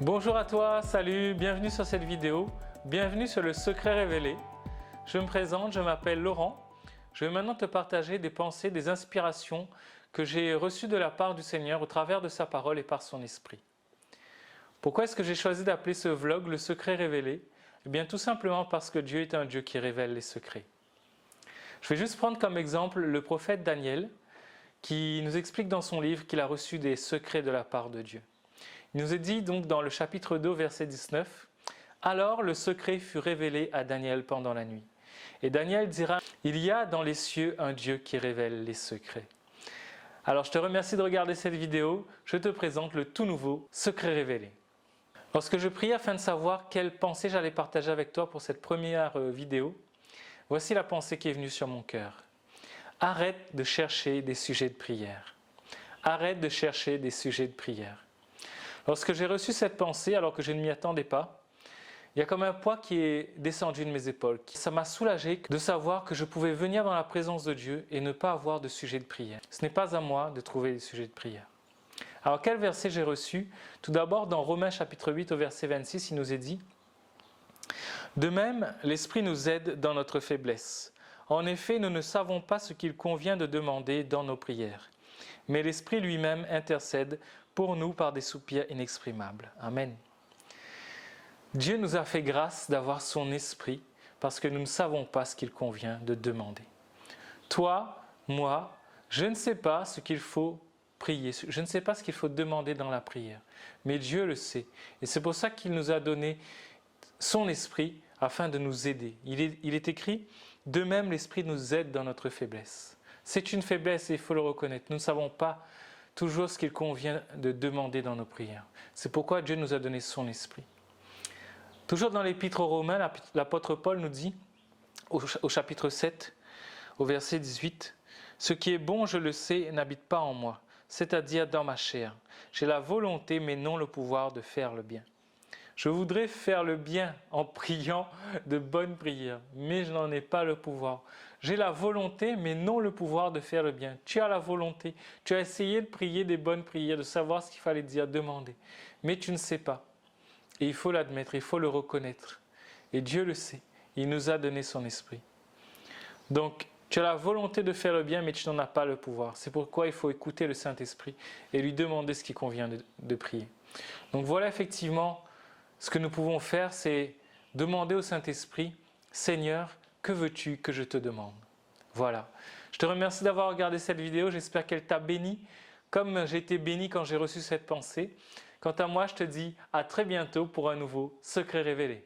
Bonjour à toi, salut, bienvenue sur cette vidéo, bienvenue sur le secret révélé. Je me présente, je m'appelle Laurent. Je vais maintenant te partager des pensées, des inspirations que j'ai reçues de la part du Seigneur au travers de sa parole et par son esprit. Pourquoi est-ce que j'ai choisi d'appeler ce vlog le secret révélé? Eh bien tout simplement parce que Dieu est un Dieu qui révèle les secrets. Je vais juste prendre comme exemple le prophète Daniel qui nous explique dans son livre qu'il a reçu des secrets de la part de Dieu. Il nous est dit donc dans le chapitre 2, verset 19, « Alors le secret fut révélé à Daniel pendant la nuit. Et Daniel dira, « Il y a dans les cieux un Dieu qui révèle les secrets. » Alors je te remercie de regarder cette vidéo. Je te présente le tout nouveau secret révélé. Lorsque je priais afin de savoir quelle pensée j'allais partager avec toi pour cette première vidéo, voici la pensée qui est venue sur mon cœur. Arrête de chercher des sujets de prière. Arrête de chercher des sujets de prière. Lorsque j'ai reçu cette pensée, alors que je ne m'y attendais pas, il y a comme un poids qui est descendu de mes épaules. Ça m'a soulagé de savoir que je pouvais venir dans la présence de Dieu et ne pas avoir de sujet de prière. Ce n'est pas à moi de trouver des sujets de prière. Alors quel verset j'ai reçu? Tout d'abord dans Romains chapitre 8 au verset 26, il nous est dit « De même, l'Esprit nous aide dans notre faiblesse. En effet, nous ne savons pas ce qu'il convient de demander dans nos prières. Mais l'Esprit lui-même intercède pour nous par des soupirs inexprimables. » Amen. Dieu nous a fait grâce d'avoir son Esprit parce que nous ne savons pas ce qu'il convient de demander. Toi, moi, je ne sais pas ce qu'il faut prier, je ne sais pas ce qu'il faut demander dans la prière, mais Dieu le sait. Et c'est pour ça qu'il nous a donné son Esprit afin de nous aider. Il est écrit « De même, l'Esprit nous aide dans notre faiblesse ». C'est une faiblesse et il faut le reconnaître. Nous ne savons pas toujours ce qu'il convient de demander dans nos prières. C'est pourquoi Dieu nous a donné son Esprit. Toujours dans l'Épître aux Romains, l'apôtre Paul nous dit, au chapitre 7, au verset 18, « Ce qui est bon, je le sais, n'habite pas en moi, c'est-à-dire dans ma chair. J'ai la volonté, mais non le pouvoir de faire le bien. » Je voudrais faire le bien en priant de bonnes prières, mais je n'en ai pas le pouvoir. J'ai la volonté, mais non le pouvoir de faire le bien. Tu as la volonté, tu as essayé de prier des bonnes prières, de savoir ce qu'il fallait dire, demander, mais tu ne sais pas. Et il faut l'admettre, il faut le reconnaître. Et Dieu le sait, il nous a donné son esprit. Donc, tu as la volonté de faire le bien, mais tu n'en as pas le pouvoir. C'est pourquoi il faut écouter le Saint-Esprit et lui demander ce qui convient de prier. Donc voilà effectivement, ce que nous pouvons faire, c'est demander au Saint-Esprit, « Seigneur, que veux-tu que je te demande ?» Voilà. Je te remercie d'avoir regardé cette vidéo, j'espère qu'elle t'a béni, comme j'ai été béni quand j'ai reçu cette pensée. Quant à moi, je te dis à très bientôt pour un nouveau secret révélé.